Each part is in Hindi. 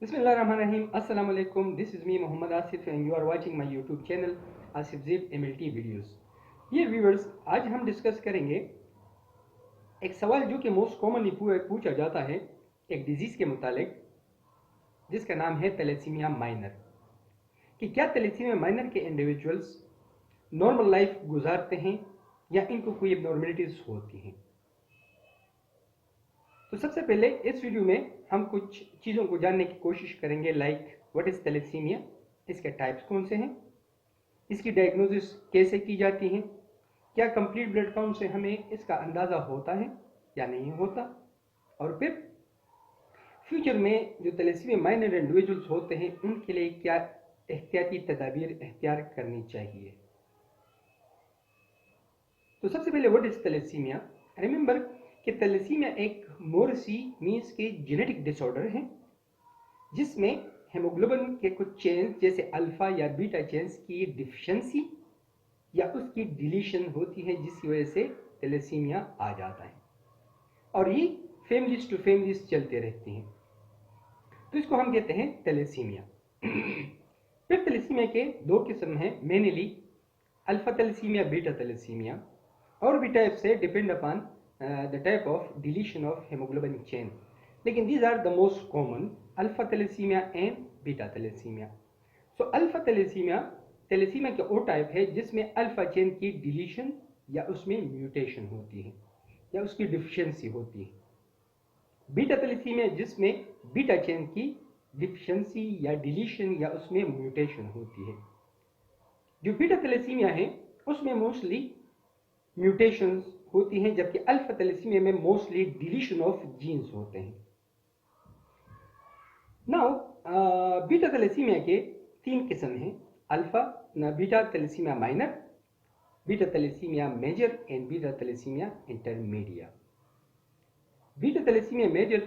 Bismillahirrahmanirrahim. Assalamu alaikum. This is me Muhammad Asif and you are watching my YouTube channel Asif Zib MLT videos. ये व्यूअर्स, आज हम डिस्कस करेंगे एक सवाल जो कि मोस्ट कॉमनली पूछा जाता है एक डिजीज़ के मुतालिक जिसका नाम है थैलेसीमिया माइनर, कि क्या थैलेसीमिया माइनर के इंडिविजुअल्स नॉर्मल लाइफ गुजारते हैं या इनको कोई एबनॉर्मलिटीज़ होती हैं। तो सबसे पहले इस वीडियो में हम कुछ चीज़ों को जानने की कोशिश करेंगे, लाइक व्हाट इज़ थैलेसीमिया, इसके टाइप्स कौन से हैं, इसकी डायग्नोसिस कैसे की जाती है, क्या कंप्लीट ब्लड काउंट से हमें इसका अंदाज़ा होता है या नहीं होता, और फिर फ्यूचर में जो थैलेसीमिया माइनर इंडिविजुअल्स होते हैं उनके लिए क्या एहतियाती तदाबीर एख्तियार करनी चाहिए। तो सबसे पहले व्हाट इज़ थैलेसीमिया। रिमेंबर कि थैलेसीमिया एक मोरसी मीन्स के जेनेटिक डिसऑर्डर है जिसमें हेमोग्लोबिन के कुछ चेन्स जैसे अल्फा या बीटा चेन्स की डिफिशिएंसी या उसकी डिलीशन होती है, जिसकी वजह से थैलेसीमिया आ जाता है और ये फैमिलीज टू फैमिलीज चलते रहती हैं। तो इसको हम कहते हैं थैलेसीमिया। फिर थैलेसीमिया के दो किस्म हैं mainly, alpha thalassemia, beta thalassemia, और भी टाइप से depend upon the type of deletion of hemoglobin chain, लेकिन these are the most common, alpha thalassemia and beta thalassemia. So alpha thalassemia thalassemia के वो टाइप है जिसमें अल्फा चेन की डिलीशन या उसमें म्यूटेशन होती है या उसकी डिफिशिएंसी होती है। बीटा थैलेसीमिया जिसमें बीटा चेन की डिफिशिएंसी या डिलीशन या उसमें म्यूटेशन होती है। जो बीटा थैलेसीमिया है उसमें मोस्टली म्यूटेशंस होती हैं, जबकि अल्फा थैलेसीमिया में मोस्टली डिलीशन ऑफ जीन्स होते हैं। नाउ बीटा थैलेसीमिया के तीन किस्म हैं, alpha beta thalassemia minor, beta thalassemia major and beta thalassemia intermedia. Beta thalassemia major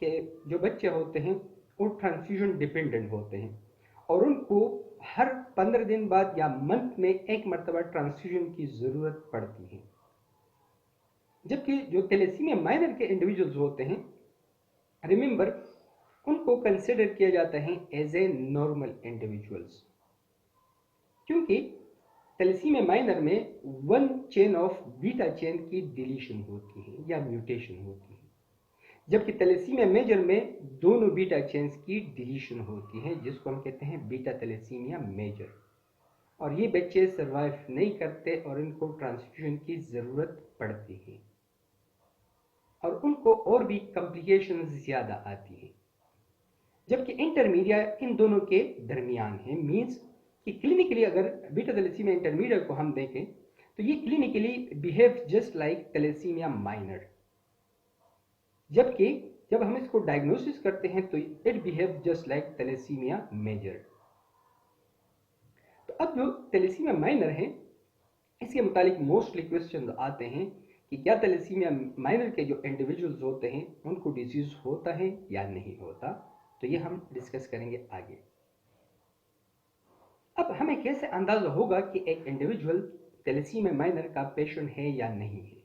के जो बच्चे होते हैं वो ट्रांसफ्यूजन डिपेंडेंट होते हैं और उनको हर 15 दिन बाद या मंथ में एक मरतबा ट्रांसफ्यूजन की ज़रूरत पड़ती है। जबकि जो थैलेसीमिया माइनर के इंडिविजुअल्स होते हैं, रिमेंबर, उनको कंसिडर किया जाता है एज ए नॉर्मल इंडिविजुअल्स, क्योंकि थैलेसीमिया माइनर में one chain of beta chain की डिलीशन होती है या म्यूटेशन होती है, जबकि थैलेसीमिया मेजर में दोनों बीटा चेन्स की डिलीशन होती है, जिसको हम कहते हैं बीटा थैलेसीमिया मेजर, और ये बच्चे सर्वाइव नहीं करते और इनको ट्रांसफ्यूजन की ज़रूरत पड़ती है और उनको और भी कॉम्प्लिकेशंस ज़्यादा आती है। जबकि इंटरमीडिया इन दोनों के दरमियान है, मीन्स कि क्लिनिकली अगर बीटा थैलेसीमिया इंटरमीडिया को हम देखें तो ये clinically behave just like thalassemia minor, जबकि जब हम इसको डायग्नोसिस करते हैं तो it behave just like thalassemia major. तो अब जो थैलेसीमिया माइनर है इसके मुतालिक मोस्टली क्वेश्चन आते हैं कि क्या थैलेसीमिया माइनर के जो इंडिविजुअल्स होते हैं उनको डिजीज होता है या नहीं होता। तो ये हम डिस्कस करेंगे आगे। अब हमें कैसे अंदाजा होगा कि एक इंडिविजुअल थैलेसीमिया माइनर का पेशेंट है या नहीं है।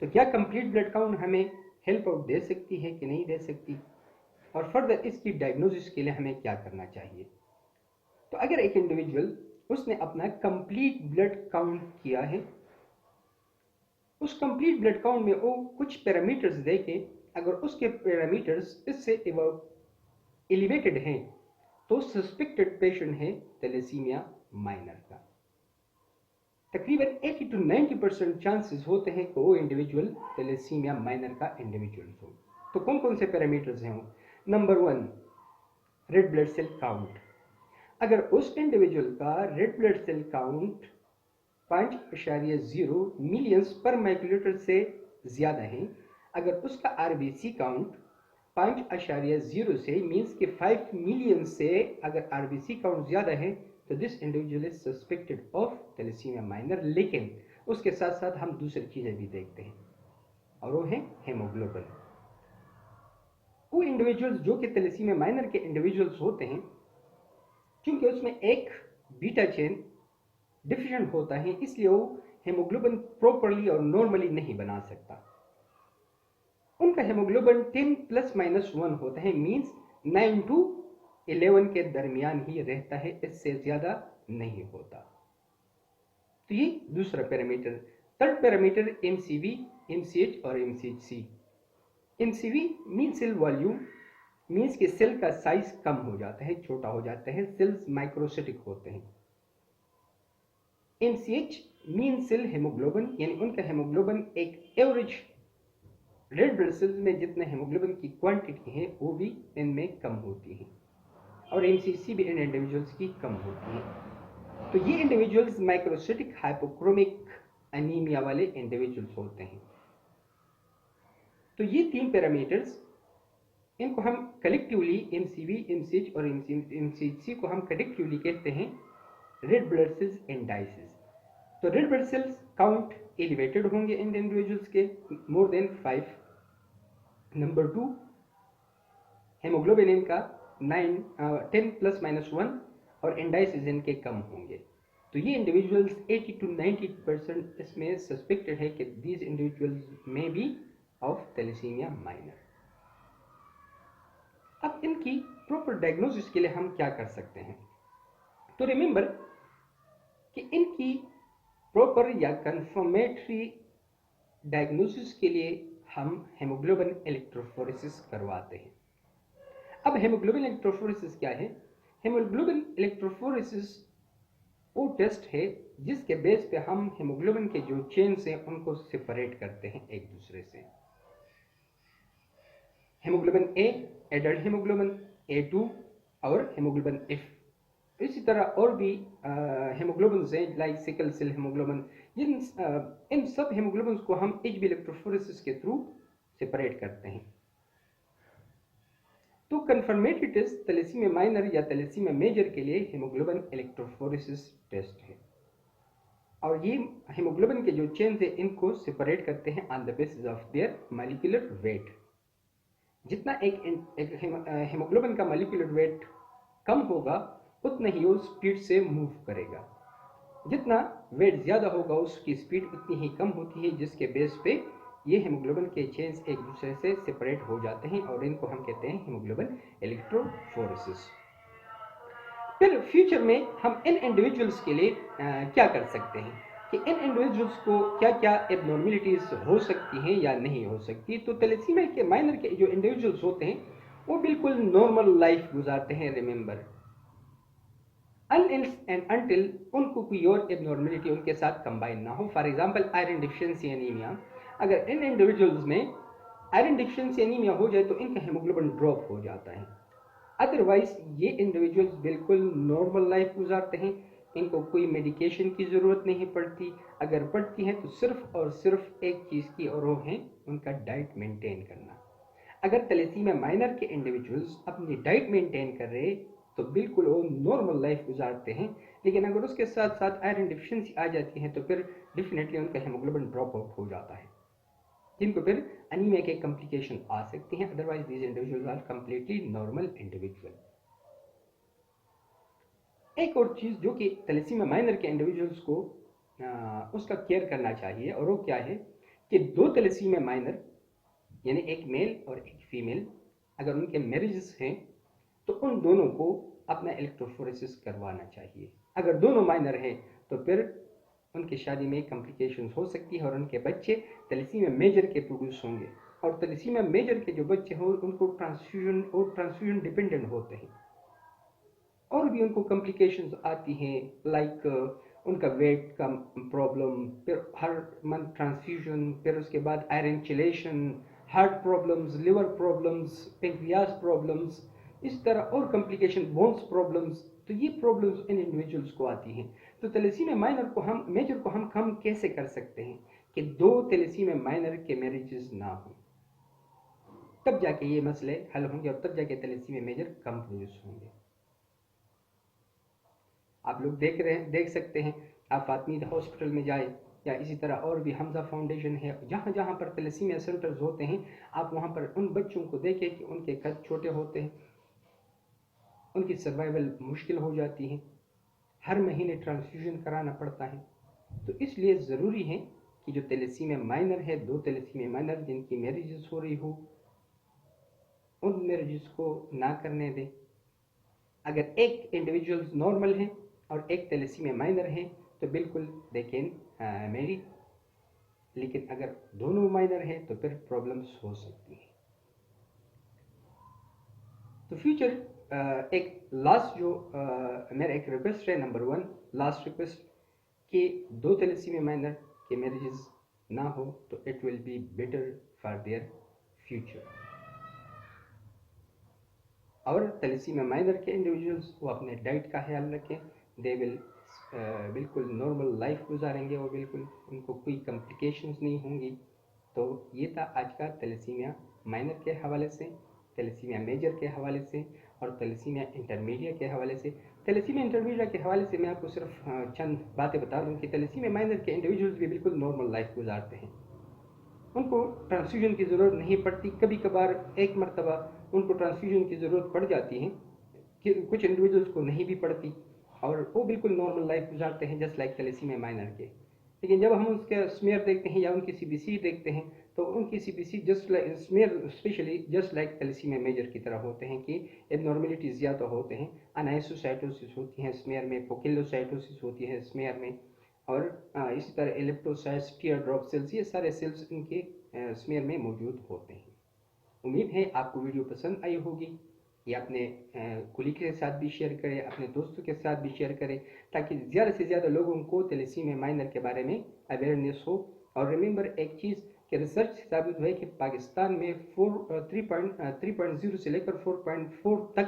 तो क्या कंप्लीट ब्लड काउंट हमें हेल्प आउट दे सकती है कि नहीं दे सकती, और फर्दर इसकी डायग्नोसिस के लिए हमें क्या करना चाहिए। तो अगर एक इंडिविजुअल उसने अपना कंप्लीट ब्लड काउंट किया है, उस कंप्लीट ब्लड काउंट में वो कुछ पैरामीटर्स देखे, अगर उसके पैरामीटर्स इससे एलिवेटेड हैं तो सस्पेक्टेड पेशेंट है थैलेसीमिया माइनर का। तकरीबन 80 to 90% चांसेस होते हैं कि वो इंडिविजुअल थैलेसीमिया माइनर का इंडिविजुअल हो। तो कौन कौन से पैरामीटर्स हैं वो? Number 1, red blood cell count. अगर उस इंडिविजुअल का red blood cell count 5.0 millions per microlitre से ज़्यादा है, अगर उसका आरबीसी काउंट 5.0 से मीन्स कि 5 मिलियन से अगर आरबीसी काउंट ज़्यादा है तो this individual is suspected of thalassemia minor. लेकिन उसके साथ साथ हम दूसरी चीज़ें भी देखते हैं और वो है हेमोग्लोबिन। वो इंडिविजुअल्स जो कि थैलेसीमिया माइनर के इंडिविजुअल्स होते हैं, क्योंकि उसमें एक बीटा चेन डिफिशिएंट होता है, इसलिए वो हेमोग्लोबिन प्रॉपरली और नॉर्मली नहीं बना सकता। उनका हेमोग्लोबिन 10 ± 1 होता है, मीन्स 9 to 11 के दरमियान ही रहता है, इससे ज़्यादा नहीं होता। तो ये दूसरा parameter. Third parameter MCV, MCH और MCHC। MCV mean cell volume, means कि सेल का साइज कम हो जाता है, छोटा हो जाता है, सेल्स माइक्रोसिटिक होते हैं। MCH मीन सेल हेमोग्लोबिन, यानी उनका हेमोग्लोबिन एक एवरेज रेड ब्लड सेल्स में जितने हेमोग्लोबिन की क्वांटिटी है वो भी इनमें कम होती है, और MCC भी इन इंडिविजुअल्स की कम होती है। तो ये इंडिविजुअल्स माइक्रोसिटिक हाइपोक्रोमिक एनीमिया वाले इंडिविजुअल्स होते हैं। तो ये तीन पैरामीटर्स, इनको हम कलेक्टिवली MCV, MCH और MCHC को हम कलेक्टिवली कहते हैं रेड ब्लड सेल्स इंडाइसेस। तो red blood cells count elevated होंगे इन इंडिविजुअल्स के, मोर देन 5। नंबर 2, हेमोग्लोबिन इनका 10 ± 1 और इंडाइसेस इनके कम होंगे। तो ये इंडिविजुअल्स 80 to 90% इसमें सस्पेक्टेड है कि दीज इंडिविजुअल्स में बी ऑफ थैलेसीमिया माइनर। अब इनकी प्रॉपर डायग्नोसिस के लिए हम क्या कर सकते हैं? तो रिमेंबर कि इनकी प्रॉपर या कंफर्मेटरी डायग्नोसिस के लिए हम हेमोग्लोबिन इलेक्ट्रोफोरेसिस करवाते हैं। अब हेमोग्लोबिन इलेक्ट्रोफोरेसिस क्या है? हेमोग्लोबिन इलेक्ट्रोफोरेसिस वो टेस्ट है जिसके बेस पे हम हेमोग्लोबिन के जो चेन्स हैं उनको सेपरेट करते हैं एक दूसरे से। हेमोग्लोबिन ए, एडल्ट हेमोग्लोबिन, A2 और हेमोग्लोबिन F। इसी तरह और भी हेमोग्लोबिन हैं लाइक सिकल सेल हेमोग्लोबिन। इन सब हेमोग्लोबिन को हम HB इलेक्ट्रोफोरेसिस के थ्रू सेपरेट करते हैं। तो कंफर्मेटरी टेस्ट थैलेसीमिया माइनर या थैलेसीमिया मेजर के लिए हेमोग्लोबिन इलेक्ट्रोफोरेसिस टेस्ट है, और ये हेमोग्लोबिन के जो चेन्स है इनको सेपरेट करते हैं on the basis of their molecular weight. जितना एक हेमोग्लोबिन का मॉलिक्यूलर वेट कम होगा उतना ही वो स्पीड से मूव करेगा, जितना वेट ज़्यादा होगा उसकी स्पीड उतनी ही कम होती है, जिसके बेस पे ये हेमोग्लोबिन के चेन्स एक दूसरे से सेपरेट हो जाते हैं और इनको हम कहते हैं हेमोग्लोबिन इलेक्ट्रोफोरेसिस। फिर फ्यूचर में हम इन इंडिविजुअल्स के लिए क्या कर सकते हैं कि इन इंडिविजुअल्स को क्या क्या एबनॉर्मेलिटीज हो सकती हैं या नहीं हो सकती। तो थैलेसीमिया के माइनर के जो इंडिविजुअल्स होते हैं वो बिल्कुल नॉर्मल लाइफ गुजारते हैं, रिमेंबर, अनटिल एंड अनटिल उनको कोई और एबनॉर्मेलिटी उनके साथ कंबाइन ना हो। For example iron deficiency anaemia, अगर इन इंडिविजुअल्स में आयरन डिफिशिएंसी एनीमिया हो जाए तो इनका हेमोग्लोबिन ड्रॉप हो जाता है। अदरवाइज ये इंडिविजुअल्स बिल्कुल नॉर्मल लाइफ गुजारते हैं, इनको कोई मेडिकेशन की ज़रूरत नहीं पड़ती। अगर पड़ती है तो सिर्फ और सिर्फ एक चीज़ की, और वो है उनका डाइट मेंटेन करना। अगर थैलेसीमिया माइनर के इंडिविजुअल्स अपनी डाइट मेंटेन कर रहे तो बिल्कुल वो नॉर्मल लाइफ गुजारते हैं, लेकिन अगर उसके साथ साथ आयरन डिफिशिएंसी आ जाती है तो फिर डेफिनेटली उनका हेमोग्लोबिन ड्रॉप आउट हो जाता है, जिनको फिर अनीमिया के कॉम्प्लिकेशन आ सकती हैं। Otherwise these individuals are completely normal individual. एक और चीज़ जो कि थैलेसीमिया माइनर के इंडिविजुअल्स को उसका केयर करना चाहिए, और वो क्या है कि दो थैलेसीमिया माइनर यानी एक मेल और एक फीमेल अगर उनके मैरिजेस हैं तो उन दोनों को अपना इलेक्ट्रोफोरेसिस करवाना चाहिए। अगर दोनों माइनर हैं तो फिर उनकी शादी में कॉम्प्लिकेशंस हो सकती है और उनके बच्चे थैलेसीमिया मेजर के प्रोड्यूस होंगे, और थैलेसीमिया मेजर के जो बच्चे हों उनको ट्रांसफ्यूजन डिपेंडेंट होते हैं, और भी उनको कॉम्प्लिकेशंस आती हैं लाइक उनका वेट का प्रॉब्लम, फिर हर मंथ ट्रांसफ्यूजन, फिर उसके बाद iron chelation, heart problems, liver problems, pancreas problems, इस तरह और कॉम्प्लिकेशन, बोन्स प्रॉब्लम्स। तो ये प्रॉब्लम्स इन इंडिविजुअल्स को आती हैं। तो थैलेसीमिया माइनर को हम मेजर को हम कम कैसे कर सकते हैं कि दो थैलेसीमिया माइनर के मैरिजेस ना हो, तब जाके ये मसले हल होंगे और तब जाके थैलेसीमिया मेजर कम प्रोड्यूस होंगे। आप लोग देख सकते हैं, आप फातिमीद हॉस्पिटल में जाए या इसी तरह और भी हमजा फाउंडेशन है, जहाँ जहाँ पर थैलेसीमिया सेंटर्स होते हैं, आप वहाँ पर उन बच्चों को देखें कि उनके कद छोटे होते हैं, उनकी सर्वाइवल मुश्किल हो जाती है, हर महीने ट्रांसफ्यूजन कराना पड़ता है। तो इसलिए ज़रूरी है कि जो थैलेसीमिया माइनर है, दो थैलेसीमिया माइनर जिनकी मैरिजेस हो रही हो, उन मैरिजेस को ना करने दें। अगर एक इंडिविजुअल्स नॉर्मल हैं और एक थैलेसीमिया माइनर है तो बिल्कुल दे कैन मैरी, लेकिन अगर दोनों माइनर हैं तो फिर प्रॉब्लम्स हो सकती हैं। तो फ्यूचर एक लास्ट जो मेरा एक रिक्वेस्ट है, नंबर 1 लास्ट रिक्वेस्ट कि 2 थैलेसीमिया माइनर के मैरिजेस ना हो तो it will be better for their future. और थैलेसीमिया माइनर के इंडिविजुअल्स वो अपने डाइट का ख्याल रखें, दे विल बिल्कुल नॉर्मल लाइफ गुजारेंगे, वो बिल्कुल उनको कोई कॉम्प्लिकेशंस नहीं होंगी। तो ये था आज का थैलेसीमिया माइनर के हवाले से, थैलेसीमिया मेजर के हवाले से और थैलेसीमिया इंटरमीडिएट के हवाले से। थैलेसीमिया इंटरमीडिएट के हवाले से मैं आपको सिर्फ चंद बातें बता दूं कि थैलेसीमिया माइनर के इंडिविजुअल्स भी बिल्कुल नॉर्मल लाइफ गुजारते हैं, उनको ट्रांसफ्यूजन की ज़रूरत नहीं पड़ती। कभी कभार एक मरतबा उनको ट्रांसफ्यूजन की ज़रूरत पड़ जाती है, कि कुछ इंडिविजुअल्स को नहीं भी पड़ती और वो बिल्कुल नॉर्मल लाइफ गुजारते हैं जस्ट लाइक थैलेसीमिया माइनर के। लेकिन जब हम उसके स्मेयर देखते हैं या उनकी सीबीसी देखते हैं तो उनकी CBC just like smear specially just like thalassemia major की तरह होते हैं कि एबनॉर्मेलिटीज़ ज़्यादा होते हैं, अनाइसोसाइटोसिस होती है स्मेयर में, पोकिलोसाइटोसिस होती है स्मेयर में, और इसी तरह इलेक्ट्रोसाइट्स, टीयर ड्रॉप सेल्स, ये सारे सेल्स इनके स्मेयर में मौजूद होते हैं। उम्मीद है आपको वीडियो पसंद आई होगी। ये अपने कुलीग के साथ भी शेयर करें, अपने दोस्तों के साथ भी शेयर करें, ताकि ज़्यादा से ज़्यादा लोगों को थैलेसीमिया माइनर के बारे में अवेयरनेस हो। और रिमेंबर एक चीज़ कि रिसर्च से साबित हुआ है कि पाकिस्तान में 3.0 से लेकर 4.4 तक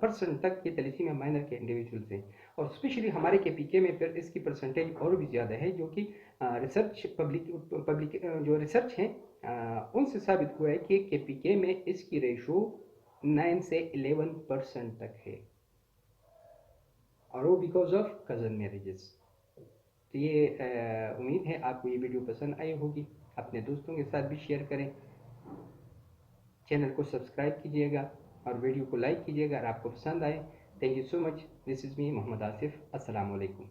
परसेंट तक ये थैलेसीमिया माइनर के इंडिविजुअल्स हैं, और स्पेशली हमारे KPK में फिर इसकी परसेंटेज और भी ज़्यादा है, जो कि रिसर्च पब्लिक जो रिसर्च है उनसे साबित हुआ है कि KPK में इसकी रेशो 9 से 11% तक है, और वो बिकॉज ऑफ कज़न मैरिजेस। तो ये उम्मीद है आपको ये वीडियो पसंद आई होगी, अपने दोस्तों के साथ भी शेयर करें, चैनल को सब्सक्राइब कीजिएगा और वीडियो को लाइक कीजिएगा अगर आपको पसंद आए। Thank you so much. This is me Mohammad Asif. अस्सलाम वालेकुम।